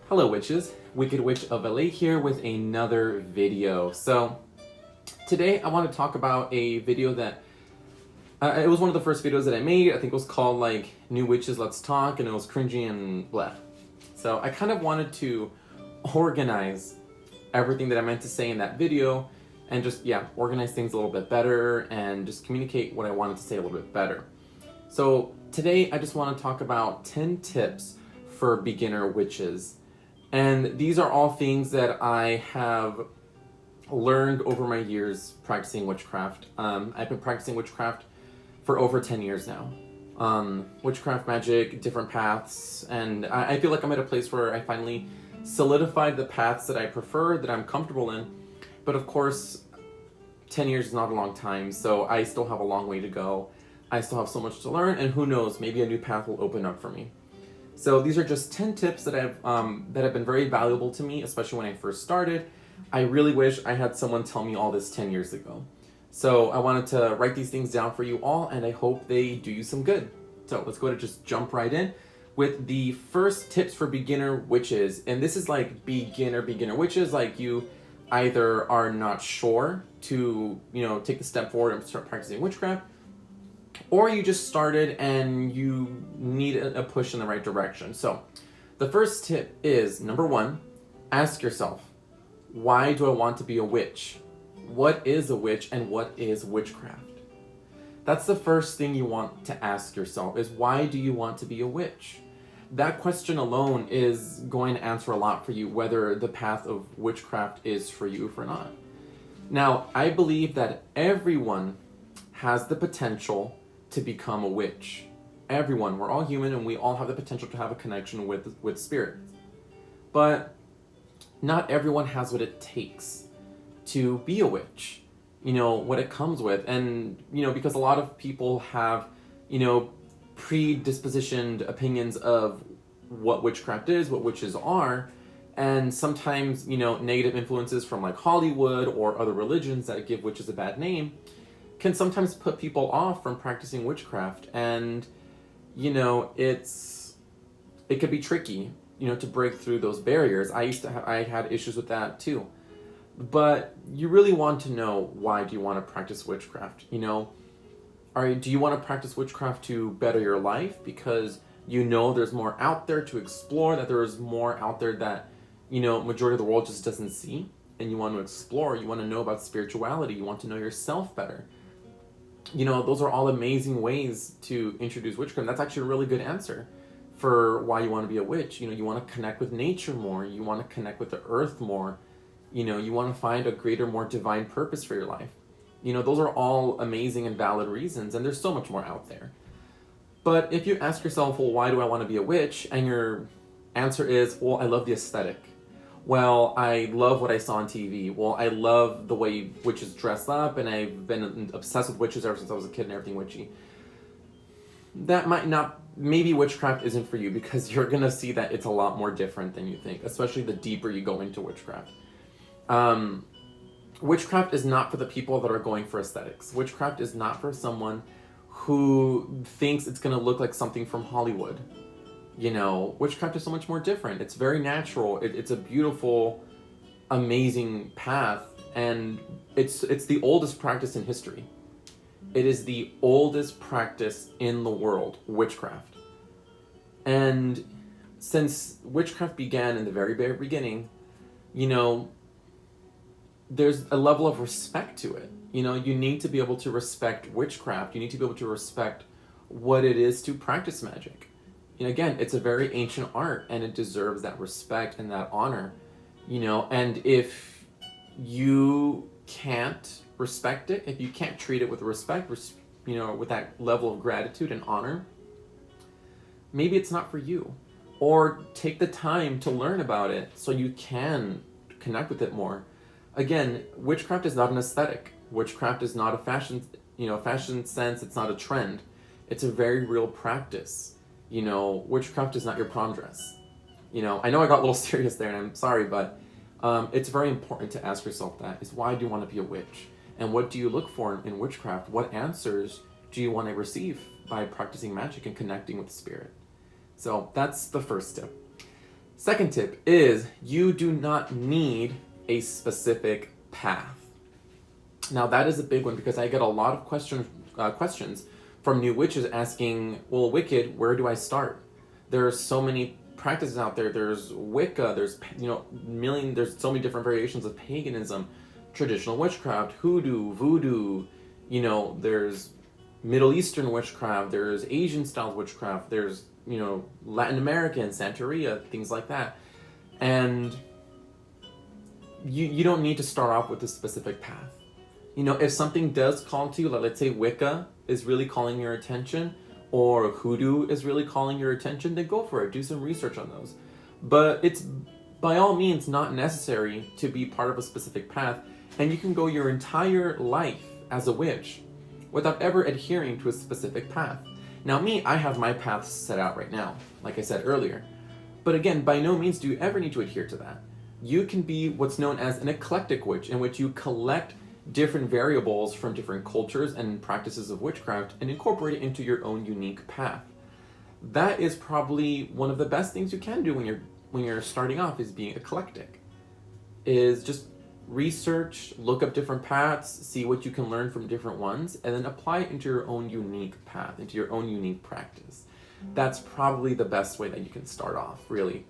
Hello witches, Wicked Witch of LA here with another video. So today I want to talk about a video that it was one of the first videos that I made. I think it was called like New Witches Let's Talk, and it was cringy and blah. So I kind of wanted to organize everything that I meant to say in that video and just organize things a little bit better and just communicate what I wanted to say a little bit better. So today I just want to talk about 10 tips for beginner witches. And these are all things that I have learned over my years practicing witchcraft. I've been practicing witchcraft for over 10 years now. Witchcraft, magic, different paths, and I feel like I'm at a place where I finally solidified the paths that I prefer, that I'm comfortable in. But of course, 10 years is not a long time, so I still have a long way to go. I still have so much to learn, and who knows, maybe a new path will open up for me. So these are just 10 tips that have been very valuable to me, especially when I first started. I really wish I had someone tell me all this 10 years ago. So I wanted to write these things down for you all, and I hope they do you some good. So let's go to just jump right in with the first tips for beginner witches. And this is like beginner witches, like you either are not sure to, take the step forward and start practicing witchcraft, or you just started and you need a push in the right direction. So the first tip is, number one, ask yourself, why do I want to be a witch? What is a witch and what is witchcraft? That's the first thing you want to ask yourself, is why do you want to be a witch? That question alone is going to answer a lot for you, whether the path of witchcraft is for you or not. Now, I believe that everyone has the potential to become a witch. Everyone, we're all human and we all have the potential to have a connection with spirit. But not everyone has what it takes to be a witch, what it comes with. And, because a lot of people have, predispositioned opinions of what witchcraft is, what witches are, and sometimes, negative influences from like Hollywood or other religions that give witches a bad name can sometimes put people off from practicing witchcraft. And, it could be tricky, to break through those barriers. I had issues with that too. But you really want to know, why do you want to practice witchcraft? Do you want to practice witchcraft to better your life because there's more out there to explore, that there is more out there that, majority of the world just doesn't see, and you want to explore, you want to know about spirituality, you want to know yourself better. Those are all amazing ways to introduce witchcraft. That's actually a really good answer for why you want to be a witch. You want to connect with nature more, you want to connect with the earth more, you want to find a greater, more divine purpose for your life. Those are all amazing and valid reasons, and there's so much more out there. But if you ask yourself, well, why do I want to be a witch? And your answer is, well, I love the aesthetic. Well, I love what I saw on TV. Well, I love the way witches dress up, and I've been obsessed with witches ever since I was a kid and everything witchy. That might not, maybe witchcraft isn't for you, because you're going to see that it's a lot more different than you think, especially the deeper you go into witchcraft. Witchcraft is not for the people that are going for aesthetics. Witchcraft is not for someone who thinks it's going to look like something from Hollywood. Witchcraft is so much more different. It's very natural. It's a beautiful, amazing path, and it's the oldest practice in history. It is the oldest practice in the world, witchcraft. And since witchcraft began in the very, very beginning, there's a level of respect to it. You need to be able to respect witchcraft. You need to be able to respect what it is to practice magic. Again, it's a very ancient art, and it deserves that respect and that honor. And if you can't respect it, if you can't treat it with respect, with that level of gratitude and honor, maybe it's not for you. Or take the time to learn about it so you can connect with it more. Again, witchcraft is not an aesthetic. Witchcraft is not a fashion sense. It's not a trend. It's a very real practice. Witchcraft is not your prom dress. I know I got a little serious there, and I'm sorry, but it's very important to ask yourself that, is why do you want to be a witch? And what do you look for in witchcraft? What answers do you want to receive by practicing magic and connecting with spirit? So that's the first tip. Second tip is you do not need a specific path. Now that is a big one because I get a lot of questions from new witches asking, well, Wicked, where do I start? There are so many practices out there. There's Wicca, there's there's so many different variations of paganism, traditional witchcraft, hoodoo, voodoo, there's Middle Eastern witchcraft, there's Asian style witchcraft, there's, Latin American, Santeria, things like that. And you don't need to start off with a specific path. If something does call to you, like let's say Wicca is really calling your attention, or hoodoo is really calling your attention, then go for it. Do some research on those. But it's by all means not necessary to be part of a specific path, and you can go your entire life as a witch without ever adhering to a specific path. Now me, I have my path set out right now, like I said earlier. But again, by no means do you ever need to adhere to that. You can be what's known as an eclectic witch, in which you collect different variables from different cultures and practices of witchcraft and incorporate it into your own unique path. That is probably one of the best things you can do when you're starting off, is being eclectic. Is just research, look up different paths, see what you can learn from different ones, and then apply it into your own unique path, into your own unique practice. That's probably the best way that you can start off, really.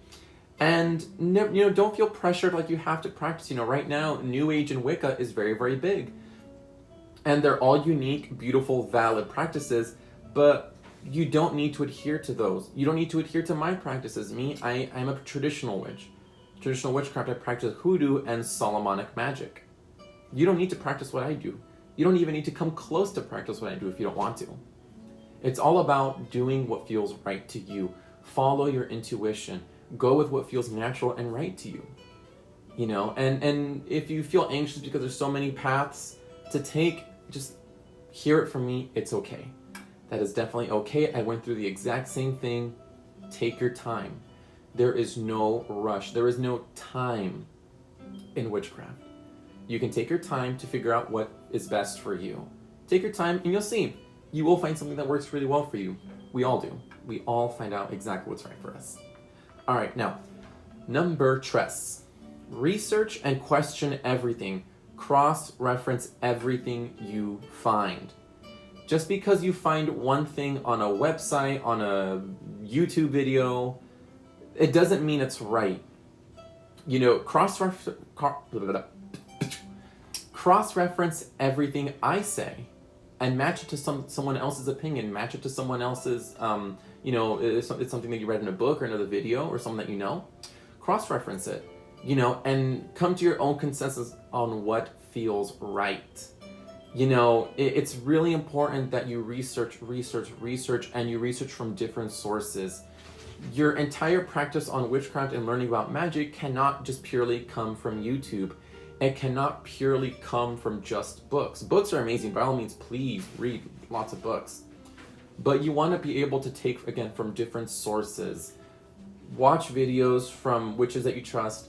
And don't feel pressured like you have to practice. Right now, New Age and Wicca is very, very big. And they're all unique, beautiful, valid practices, but you don't need to adhere to those. You don't need to adhere to my practices. I'm a traditional witch. Traditional witchcraft, I practice hoodoo and Solomonic magic. You don't need to practice what I do. You don't even need to come close to practice what I do if you don't want to. It's all about doing what feels right to you. Follow your intuition. Go with what feels natural and right to you. And if you feel anxious because there's so many paths to take, just hear it from me. It's okay. That is definitely okay. I went through the exact same thing. Take your time. There is no rush. There is no time in witchcraft. You can take your time to figure out what is best for you. Take your time and you'll see. You will find something that works really well for you. We all do. We all find out exactly what's right for us. All right, now, number 3. Research and question everything. Cross-reference everything you find. Just because you find one thing on a website, on a YouTube video, it doesn't mean it's right. Cross-reference everything I say and match it to someone else's opinion, match it to someone else's, it's something that you read in a book or another video or someone that you know. Cross-reference it, and come to your own consensus on what feels right. It's really important that you research, and you research from different sources. Your entire practice on witchcraft and learning about magic cannot just purely come from YouTube. It cannot purely come from just books. Books are amazing. By all means, please read lots of books. But you want to be able to take, again, from different sources. Watch videos from witches that you trust.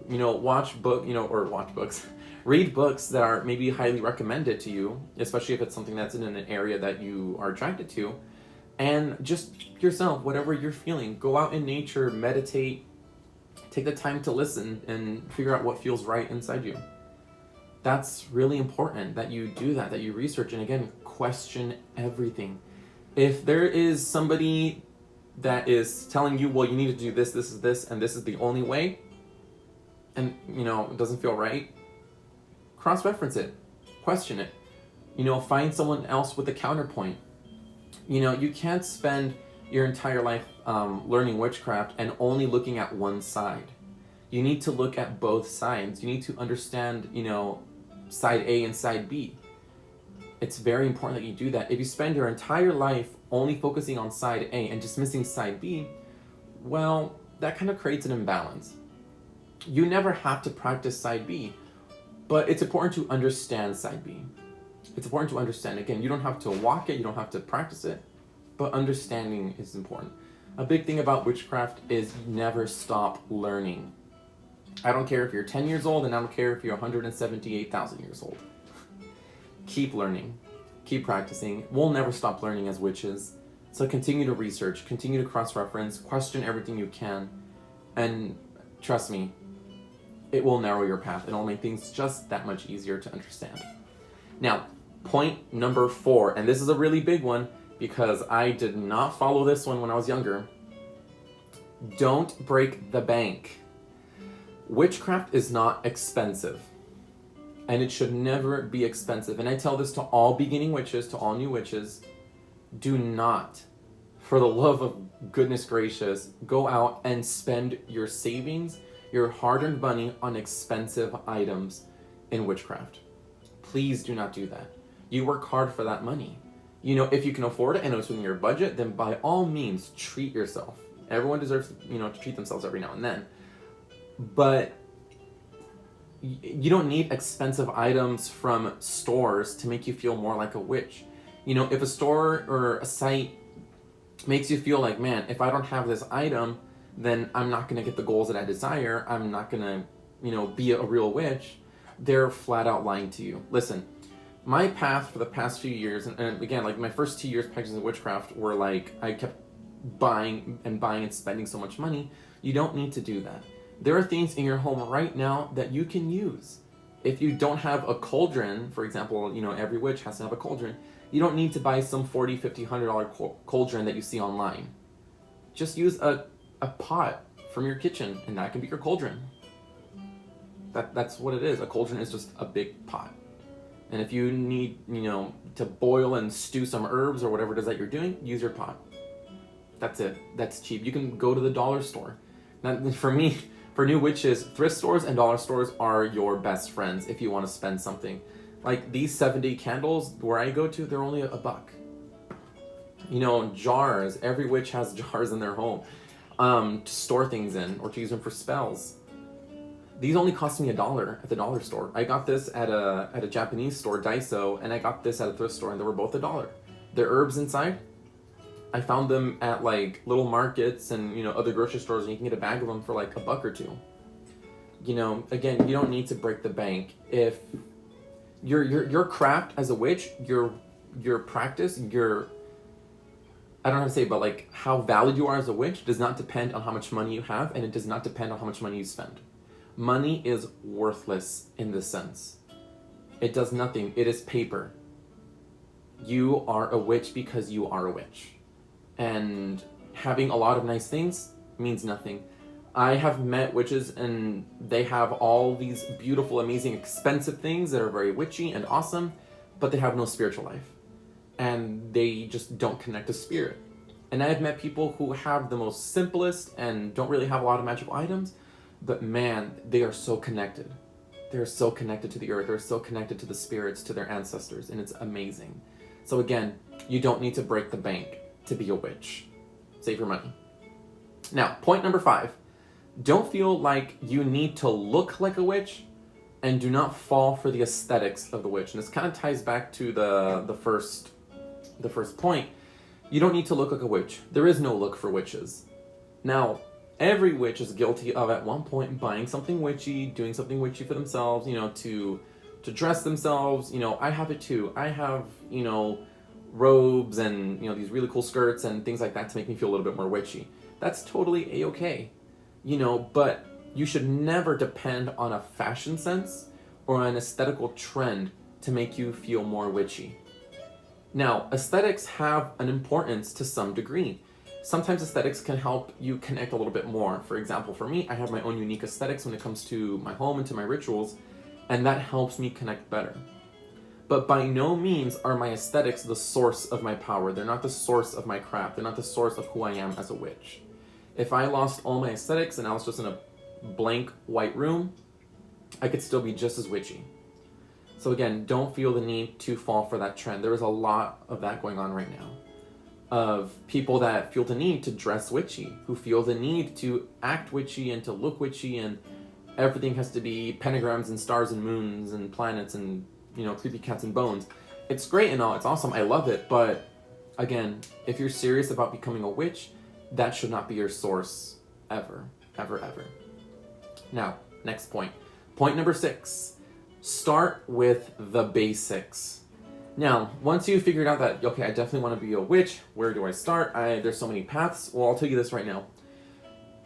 Watch books. Read books that are maybe highly recommended to you, especially if it's something that's in an area that you are attracted to. And just yourself, whatever you're feeling, go out in nature, meditate, take the time to listen and figure out what feels right inside you. That's really important that you do that you research, and again, question everything. If there is somebody that is telling you, well, you need to do this, and this is the only way, and, it doesn't feel right, cross-reference it, question it, find someone else with a counterpoint. You can't spend your entire life learning witchcraft and only looking at one side. You need to look at both sides. You need to understand, side A and side B. It's very important that you do that. If you spend your entire life only focusing on side A and dismissing side B, well, that kind of creates an imbalance. You never have to practice side B, but it's important to understand side B. It's important to understand. Again, you don't have to walk it, you don't have to practice it, but understanding is important. A big thing about witchcraft is you never stop learning. I don't care if you're 10 years old, and I don't care if you're 178,000 years old. Keep learning, keep practicing. We'll never stop learning as witches. So continue to research, continue to cross-reference, question everything you can, And trust me, it will narrow your path. It'll make things just that much easier to understand. Now, point number 4, and this is a really big one because I did not follow this one when I was younger. Don't break the bank. Witchcraft is not expensive, and it should never be expensive. And I tell this to all beginning witches, to all new witches, do not, for the love of goodness gracious, go out and spend your savings, your hard-earned money on expensive items in witchcraft. Please do not do that. You work hard for that money. You know, if you can afford it and it's within your budget, then by all means, treat yourself. Everyone deserves, to treat themselves every now and then. But you don't need expensive items from stores to make you feel more like a witch. If a store or a site makes you feel like, man, if I don't have this item, then I'm not going to get the goals that I desire. I'm not going to, be a real witch. They're flat out lying to you. Listen, my path for the past few years, and again, like my first 2 years practicing witchcraft were like, I kept buying and spending so much money. You don't need to do that. There are things in your home right now that you can use. If you don't have a cauldron, for example, every witch has to have a cauldron. You don't need to buy some $40, $50, $100 cauldron that you see online. Just use a pot from your kitchen, and that can be your cauldron. That's what it is. A cauldron is just a big pot. And if you need, to boil and stew some herbs or whatever it is that you're doing, use your pot. That's it. That's cheap. You can go to the dollar store. Now, for me, for new witches, thrift stores and dollar stores are your best friends if you want to spend something. Like these 7-day candles where I go to, they're only $1. Jars. Every witch has jars in their home to store things in or to use them for spells. These only cost me $1 at the dollar store. I got this at a Japanese store, Daiso, and I got this at a thrift store, and they were both $1. The herbs inside, I found them at like little markets and other grocery stores, and you can get a bag of them for like $1 or $2. Again, you don't need to break the bank. If your craft as a witch, your practice, I don't know how to say it, but like how valid you are as a witch does not depend on how much money you have, and it does not depend on how much money you spend. Money is worthless in this sense. It does nothing. It is paper. You are a witch because you are a witch. And having a lot of nice things means nothing. I have met witches and they have all these beautiful, amazing, expensive things that are very witchy and awesome, but they have no spiritual life. And they just don't connect to spirit. And I've met people who have the most simplest and don't really have a lot of magical items, but man, they are so connected. They're so connected to the earth. They're so connected to the spirits, to their ancestors, and it's amazing. So again, you don't need to break the bank to be a witch. Save your money. Now, point number 5. Don't feel like you need to look like a witch, and do not fall for the aesthetics of the witch. And this kind of ties back to the first point. You don't need to look like a witch. There is no look for witches. Now, every witch is guilty of at one point buying something witchy, doing something witchy for themselves, to dress themselves. I have it too. I have, robes and, these really cool skirts and things like that to make me feel a little bit more witchy. That's totally a-okay. But you should never depend on a fashion sense or an aesthetical trend to make you feel more witchy. Now, aesthetics have an importance to some degree. Sometimes aesthetics can help you connect a little bit more. For example, for me, I have my own unique aesthetics when it comes to my home and to my rituals, and that helps me connect better. But by no means are my aesthetics the source of my power. They're not the source of my craft. They're not the source of who I am as a witch. If I lost all my aesthetics and I was just in a blank white room, I could still be just as witchy. So again, don't feel the need to fall for that trend. There is a lot of that going on right now. Of people that feel the need to dress witchy, who feel the need to act witchy and to look witchy, and everything has to be pentagrams and stars and moons and planets and, creepy cats and bones. It's great and all, it's awesome, I love it, but again, if you're serious about becoming a witch, that should not be your source ever, ever, ever. Now, next point. Point number 6. Start with the basics. Now, once you've figured out that, okay, I definitely want to be a witch, where do I start? There's so many paths. Well, I'll tell you this right now.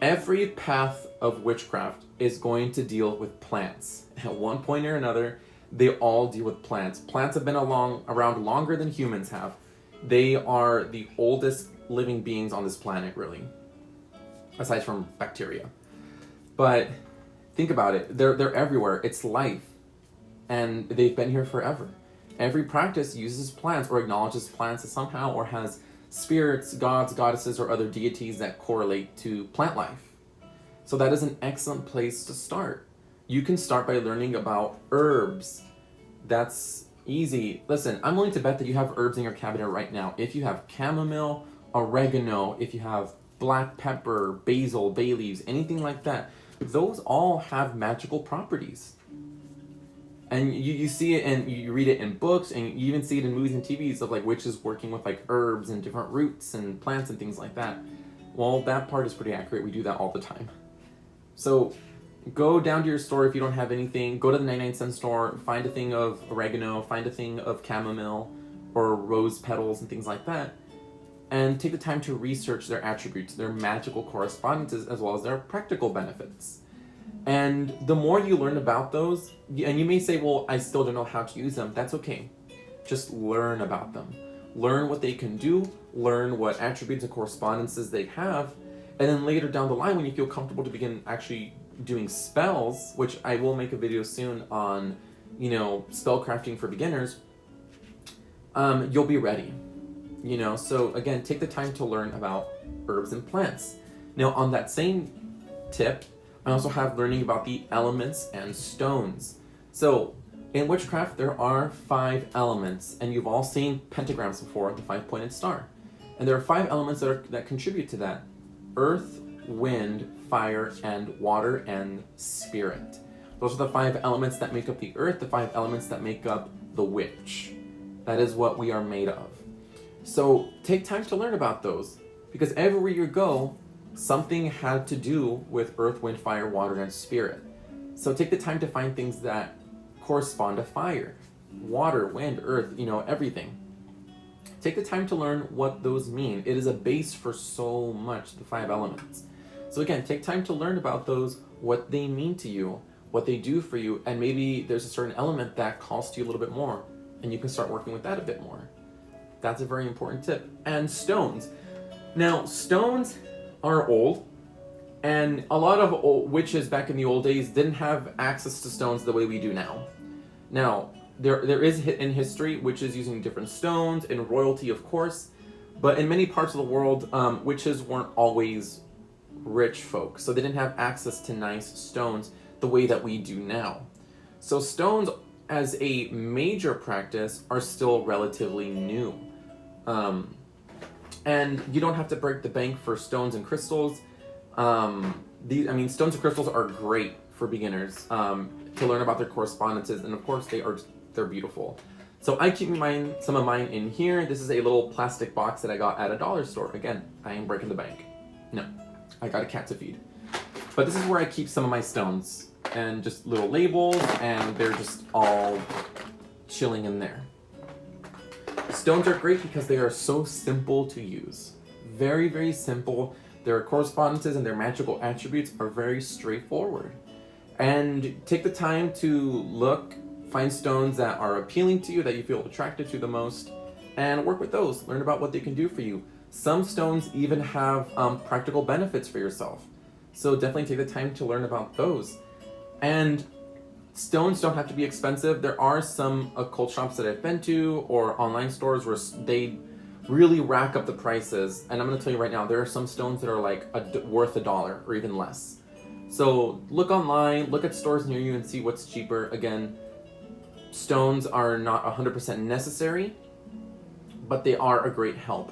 Every path of witchcraft is going to deal with plants. At one point or another, they all deal with plants. Plants have been around longer than humans have. They are the oldest living beings on this planet, really, aside from bacteria. But think about it. They're everywhere. It's life. And they've been here forever. Every practice uses plants or acknowledges plants somehow, or has spirits, gods, goddesses, or other deities that correlate to plant life. So that is an excellent place to start. You can start by learning about herbs. That's easy. Listen, I'm willing to bet that you have herbs in your cabinet right now. If you have chamomile, oregano, if you have black pepper, basil, bay leaves, anything like that, those all have magical properties. And you see it and you read it in books, and you even see it in movies and TVs of like witches working with like herbs and different roots and plants and things like that. Well, that part is pretty accurate. We do that all the time. So go down to your store if you don't have anything. Go to the 99-cent store, find a thing of oregano, find a thing of chamomile or rose petals and things like that. And take the time to research their attributes, their magical correspondences, as well as their practical benefits. And the more you learn about those, and you may say, well, I still don't know how to use them. That's okay. Just learn about them. Learn what they can do, learn what attributes and correspondences they have, and then later down the line, when you feel comfortable to begin actually doing spells, which I will make a video soon on, spell crafting for beginners, you'll be ready. So again, take the time to learn about herbs and plants. Now, on that same tip, I also have learning about the elements and stones. So in witchcraft, there are 5 elements, and you've all seen pentagrams before, the 5-pointed star. And there are 5 elements that contribute to that: earth, wind, fire, and water, and spirit. Those are the 5 elements that make up the earth, the 5 elements that make up the witch. That is what we are made of. So take time to learn about those, because everywhere you go, something had to do with earth, wind, fire, water, and spirit. So take the time to find things that correspond to fire, water, wind, earth, everything. Take the time to learn what those mean. It is a base for so much, the 5 elements. So again, take time to learn about those, what they mean to you, what they do for you, and maybe there's a certain element that calls to you a little bit more, and you can start working with that a bit more. That's a very important tip. And stones. Now, stones are old, and a lot of witches back in the old days didn't have access to stones the way we do now. Now, there is in history witches using different stones, and royalty, of course, but in many parts of the world, witches weren't always rich folk, so they didn't have access to nice stones the way that we do now. So stones as a major practice are still relatively new. And you don't have to break the bank for stones and crystals. Stones and crystals are great for beginners to learn about their correspondences, and of course they're beautiful. So I keep some of mine in here. This is a little plastic box that I got at a dollar store. Again, I ain't breaking the bank. No, I got a cat to feed. But this is where I keep some of my stones, and just little labels, and they're just all chilling in there. Stones are great because they are so simple to use. Very, very simple. Their correspondences and their magical attributes are very straightforward. And take the time to find stones that are appealing to you, that you feel attracted to the most, and work with those. Learn about what they can do for you. Some stones even have practical benefits for yourself. So definitely take the time to learn about those. And stones don't have to be expensive. There are some occult shops that I've been to, or online stores, where they really rack up the prices. And I'm going to tell you right now, there are some stones that are like worth $1 or even less. So look online, look at stores near you and see what's cheaper. Again, stones are not 100% necessary, but they are a great help.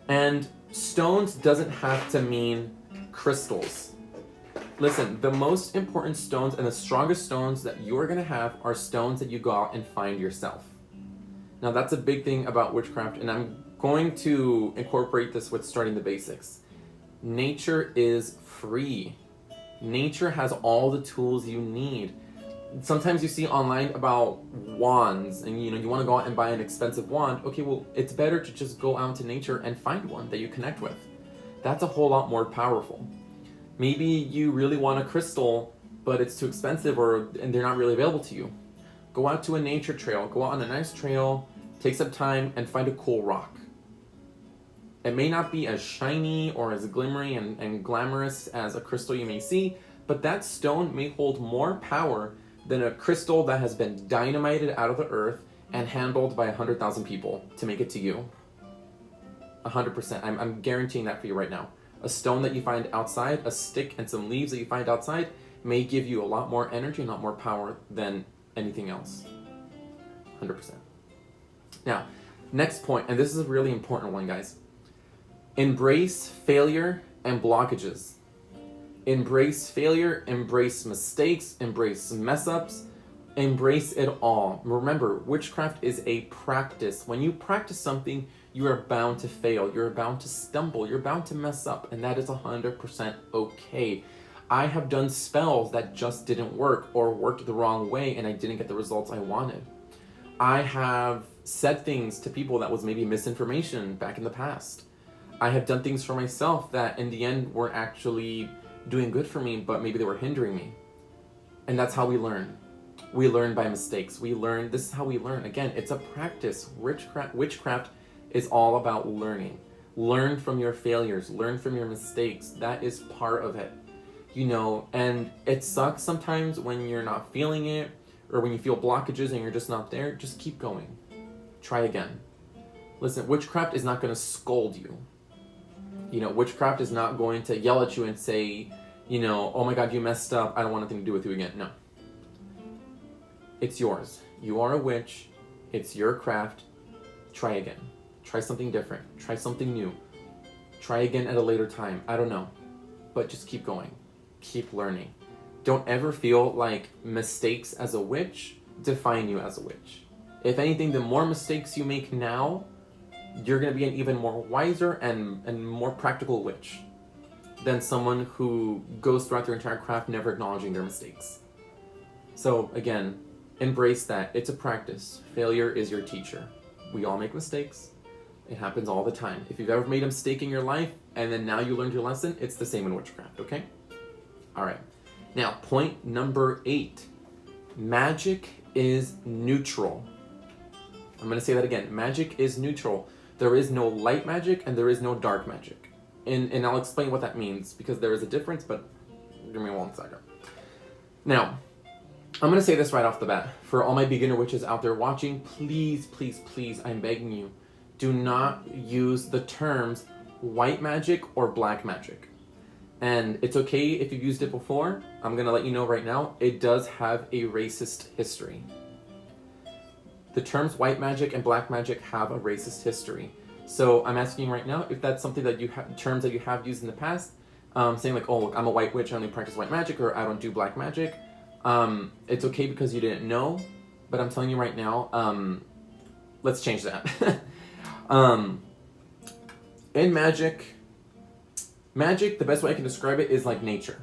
And stones doesn't have to mean crystals. Listen, the most important stones and the strongest stones that you're going to have are stones that you go out and find yourself. Now, that's a big thing about witchcraft, and I'm going to incorporate this with starting the basics. Nature is free. Nature has all the tools you need. Sometimes you see online about wands, and you want to go out and buy an expensive wand. Okay, well, it's better to just go out to nature and find one that you connect with. That's a whole lot more powerful. Maybe you really want a crystal, but it's too expensive and they're not really available to you. Go out to a nature trail, go out on a nice trail, take some time and find a cool rock. It may not be as shiny or as glimmery and glamorous as a crystal you may see, but that stone may hold more power than a crystal that has been dynamited out of the earth and handled by 100,000 people to make it to you. 100%. I'm guaranteeing that for you right now. A stone that you find outside, a stick and some leaves that you find outside may give you a lot more energy and a lot more power than anything else. 100%. Now, next point, and this is a really important one, guys. Embrace failure and blockages. Embrace failure, embrace mistakes, embrace mess-ups, embrace it all. Remember, witchcraft is a practice. When you practice something, you are bound to fail. You're bound to stumble. You're bound to mess up, and that is 100% okay. I have done spells that just didn't work or worked the wrong way, and I didn't get the results I wanted. I have said things to people that was maybe misinformation back in the past. I have done things for myself that in the end were actually doing good for me, but maybe they were hindering me. And that's how we learn. We learn by mistakes. This is how we learn. Again, it's a practice. Witchcraft is all about learning. Learn from your failures, learn from your mistakes. That is part of it. And it sucks sometimes when you're not feeling it, or when you feel blockages and you're just not there. Just keep going. Try again. Listen, witchcraft is not going to scold you. Witchcraft is not going to yell at you and say, oh my God, you messed up. I don't want anything to do with you again. No. It's yours. You are a witch. It's your craft. Try again. Try something different. Try something new. Try again at a later time. I don't know. But just keep going. Keep learning. Don't ever feel like mistakes as a witch define you as a witch. If anything, the more mistakes you make now, you're going to be an even more wiser and more practical witch than someone who goes throughout their entire craft never acknowledging their mistakes. So again, embrace that. It's a practice. Failure is your teacher. We all make mistakes. It happens all the time. If you've ever made a mistake in your life and then now you learned your lesson, it's the same in witchcraft, okay? All right. Now, point number 8. Magic is neutral. I'm going to say that again. Magic is neutral. There is no light magic and there is no dark magic. And I'll explain what that means because there is a difference, but give me 1 second. Now, I'm going to say this right off the bat. For all my beginner witches out there watching, please, please, please, I'm begging you, do not use the terms white magic or black magic. And it's okay if you've used it before. I'm going to let you know right now, it does have a racist history. The terms white magic and black magic have a racist history. So I'm asking you right now if that's something that you have, terms that you have used in the past, saying like, oh, look, I'm a white witch, I only practice white magic, or I don't do black magic. It's okay because you didn't know, but I'm telling you right now, let's change that. In magic, the best way I can describe it is like nature.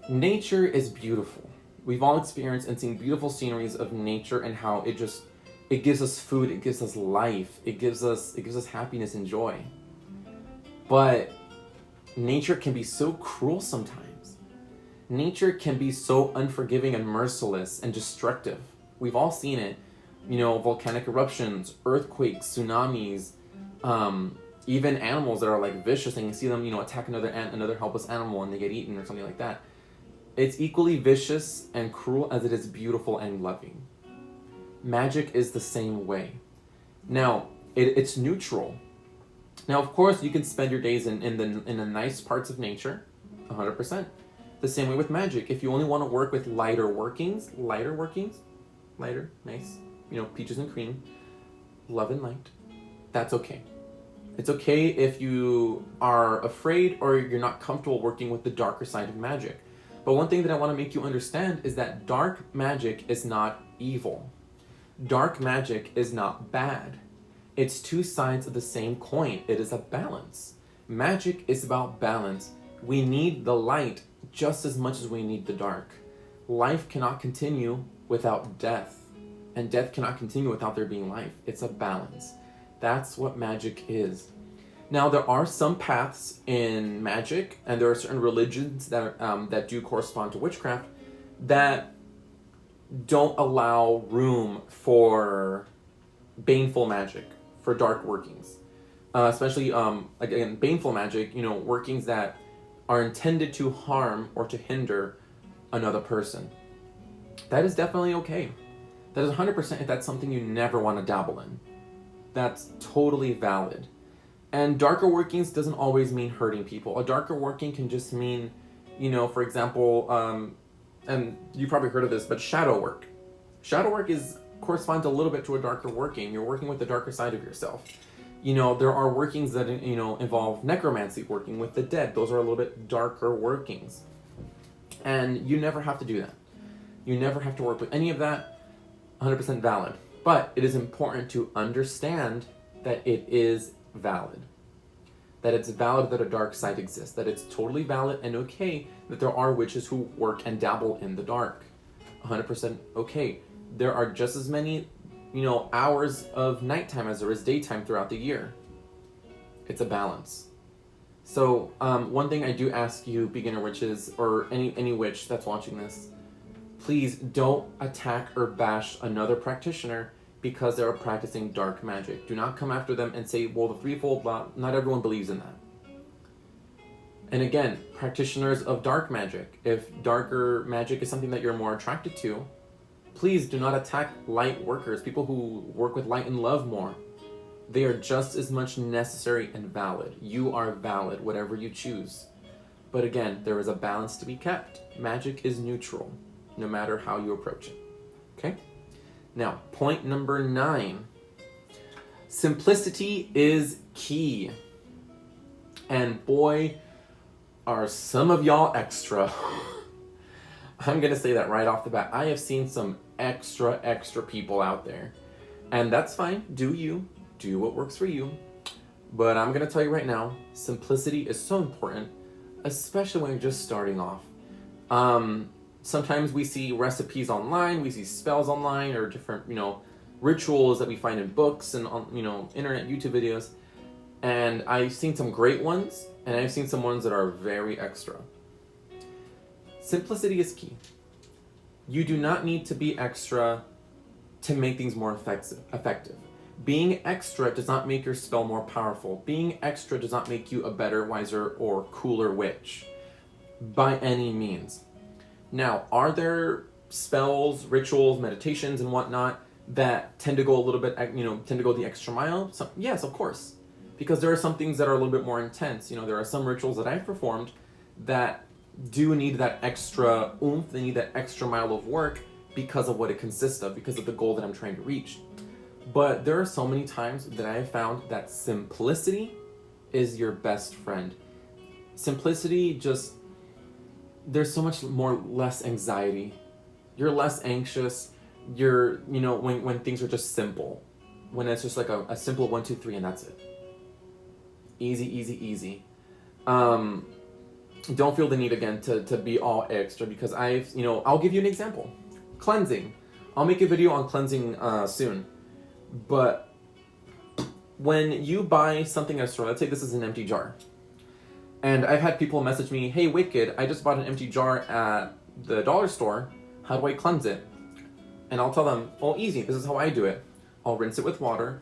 Nature is beautiful. We've all experienced and seen beautiful sceneries of nature and how it gives us food, it gives us life, it gives us happiness and joy. But nature can be so cruel sometimes. Nature can be so unforgiving and merciless and destructive. We've all seen it. Volcanic eruptions, earthquakes, tsunamis, even animals that are like vicious, and you see them, attack another helpless animal and they get eaten or something like that. It's equally vicious and cruel as it is beautiful and loving. Magic is the same way. Now, it's neutral. Now, of course, you can spend your days in the nice parts of nature, 100%. The same way with magic. If you only want to work with lighter, nice, peaches and cream, love and light, that's okay. It's okay if you are afraid or you're not comfortable working with the darker side of magic. But one thing that I want to make you understand is that dark magic is not evil. Dark magic is not bad. It's two sides of the same coin. It is a balance. Magic is about balance. We need the light just as much as we need the dark. Life cannot continue without death, and death cannot continue without there being life. It's a balance. That's what magic is. Now, there are some paths in magic, and there are certain religions that do correspond to witchcraft that don't allow room for baneful magic, for dark workings. Especially, again, baneful magic, workings that are intended to harm or to hinder another person. That is definitely okay. That is 100% if that's something you never want to dabble in. That's totally valid. And darker workings doesn't always mean hurting people. A darker working can just mean, for example, and you probably heard of this, but shadow work. Shadow work corresponds a little bit to a darker working. You're working with the darker side of yourself. There are workings that, involve necromancy, working with the dead. Those are a little bit darker workings. And you never have to do that. You never have to work with any of that. 100% valid. But it is important to understand that it is valid. That it's valid that a dark side exists. That it's totally valid and okay that there are witches who work and dabble in the dark. 100% okay. There are just as many, hours of nighttime as there is daytime throughout the year. It's a balance. So, one thing I do ask you, beginner witches, or any witch that's watching this, please don't attack or bash another practitioner because they are practicing dark magic. Do not come after them and say, well, the threefold law, not everyone believes in that. And again, practitioners of dark magic, if darker magic is something that you're more attracted to, please do not attack light workers, people who work with light and love more. They are just as much necessary and valid. You are valid, whatever you choose. But again, there is a balance to be kept. Magic is neutral, no matter how you approach it. Okay? Now, point number 9. Simplicity is key. And boy, are some of y'all extra. I'm going to say that right off the bat. I have seen some extra people out there. And that's fine. Do you. Do what works for you. But I'm going to tell you right now, simplicity is so important, especially when you're just starting off. Sometimes we see recipes online, we see spells online, or different, rituals that we find in books and on, internet, YouTube videos. And I've seen some great ones, and I've seen some ones that are very extra. Simplicity is key. You do not need to be extra to make things more effective. Being extra does not make your spell more powerful. Being extra does not make you a better, wiser, or cooler witch. By any means. Now, are there spells, rituals, meditations, and whatnot that tend to go a little bit, tend to go the extra mile? Yes, of course. Because there are some things that are a little bit more intense. There are some rituals that I've performed that do need that extra oomph, they need that extra mile of work because of what it consists of, because of the goal that I'm trying to reach. But there are so many times that I have found that simplicity is your best friend. Simplicity there's so much less anxiety. You're less anxious. You're, when things are just simple. When it's just like a simple 1, 2, 3 and that's it. Easy. Don't feel the need again to be all extra because I'll give you an example. Cleansing. I'll make a video on cleansing soon. But when you buy something at a store, let's say this is an empty jar. And I've had people message me, hey, Wicked, I just bought an empty jar at the dollar store. How do I cleanse it? And I'll tell them, oh, easy. This is how I do it. I'll rinse it with water,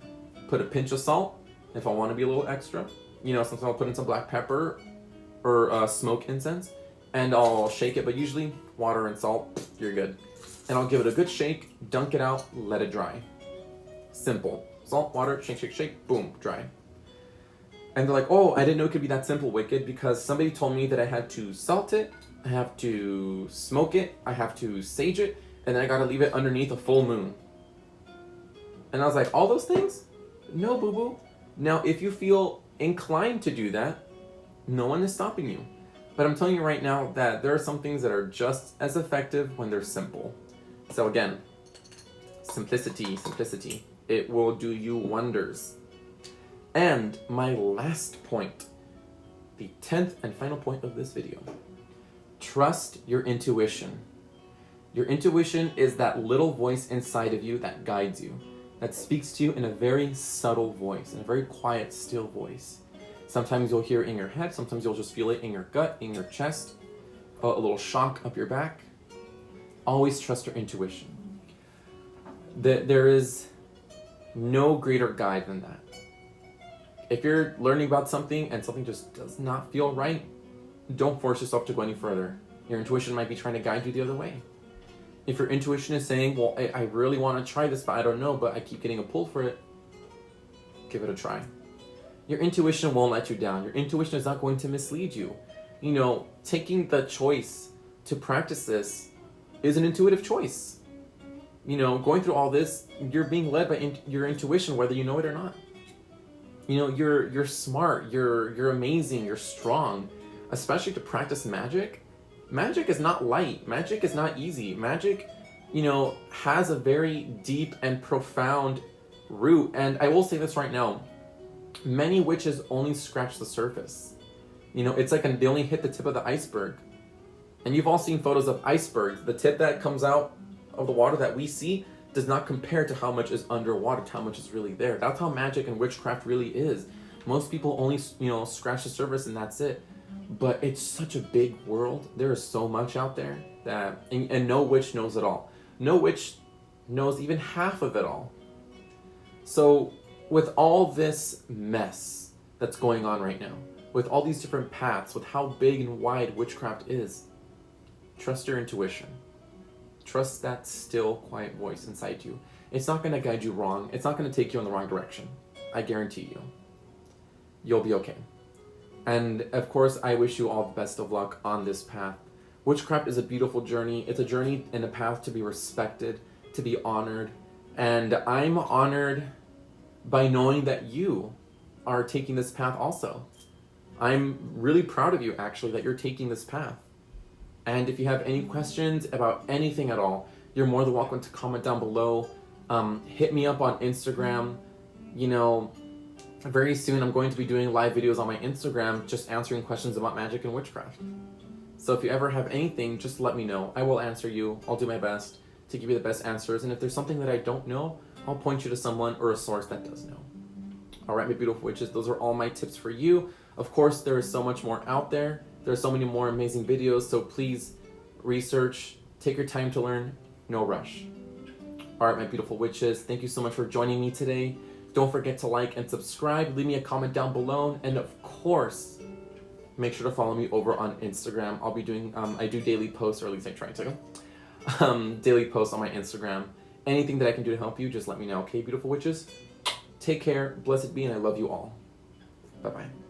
put a pinch of salt. If I want to be a little extra, sometimes I'll put in some black pepper or smoke incense. And I'll shake it. But usually water and salt, you're good. And I'll give it a good shake, dunk it out, let it dry. Simple. Salt, water, shake, boom, dry. And they're like, oh, I didn't know it could be that simple, Wicked, because somebody told me that I had to salt it, I have to smoke it, I have to sage it, and then I gotta leave it underneath a full moon. And I was like, all those things? No, boo-boo. Now, if you feel inclined to do that, no one is stopping you. But I'm telling you right now that there are some things that are just as effective when they're simple. So again, simplicity. It will do you wonders. And my last point, the 10th and final point of this video. Trust your intuition. Your intuition is that little voice inside of you that guides you, that speaks to you in a very subtle voice, in a very quiet, still voice. Sometimes you'll hear it in your head. Sometimes you'll just feel it in your gut, in your chest, a little shock up your back. Always trust your intuition. There is no greater guide than that. If you're learning about something and something just does not feel right, don't force yourself to go any further. Your intuition might be trying to guide you the other way. If your intuition is saying, well, I really want to try this, but I don't know, but I keep getting a pull for it, give it a try. Your intuition won't let you down. Your intuition is not going to mislead you. You know, taking the choice to practice this is an intuitive choice. You know, going through all this, you're being led by your intuition, whether you know it or not. You know, you're smart, you're amazing, you're strong. Especially to practice magic. Magic is not light. Magic is not easy. Magic, you know, has a very deep and profound root. And I will say this right now. Many witches only scratch the surface. You know, it's like they only hit the tip of the iceberg. And you've all seen photos of icebergs. The tip that comes out of the water that we see does not compare to how much is underwater, to how much is really there. That's how magic and witchcraft really is. Most people only, you know, scratch the surface and that's it. But it's such a big world. There is so much out there that, and no witch knows it all. No witch knows even half of it all. So with all this mess that's going on right now, with all these different paths, with how big and wide witchcraft is, trust your intuition. Trust that still, quiet voice inside you. It's not going to guide you wrong. It's not going to take you in the wrong direction. I guarantee you. You'll be okay. And of course, I wish you all the best of luck on this path. Witchcraft is a beautiful journey. It's a journey and a path to be respected, to be honored. And I'm honored by knowing that you are taking this path also. I'm really proud of you, actually, that you're taking this path. And if you have any questions about anything at all, you're more than welcome to comment down below. Hit me up on Instagram. You know, very soon I'm going to be doing live videos on my Instagram just answering questions about magic and witchcraft. So if you ever have anything, just let me know. I will answer you. I'll do my best to give you the best answers. And if there's something that I don't know, I'll point you to someone or a source that does know. All right, my beautiful witches, those are all my tips for you. Of course, there is so much more out there. There are so many more amazing videos, so please research, take your time to learn, no rush. All right, my beautiful witches, thank you so much for joining me today. Don't forget to like and subscribe, leave me a comment down below, and of course, make sure to follow me over on Instagram. I'll be doing, I do daily posts, or at least I try to, daily posts on my Instagram. Anything that I can do to help you, just let me know, okay, beautiful witches? Take care, blessed be, and I love you all. Bye-bye.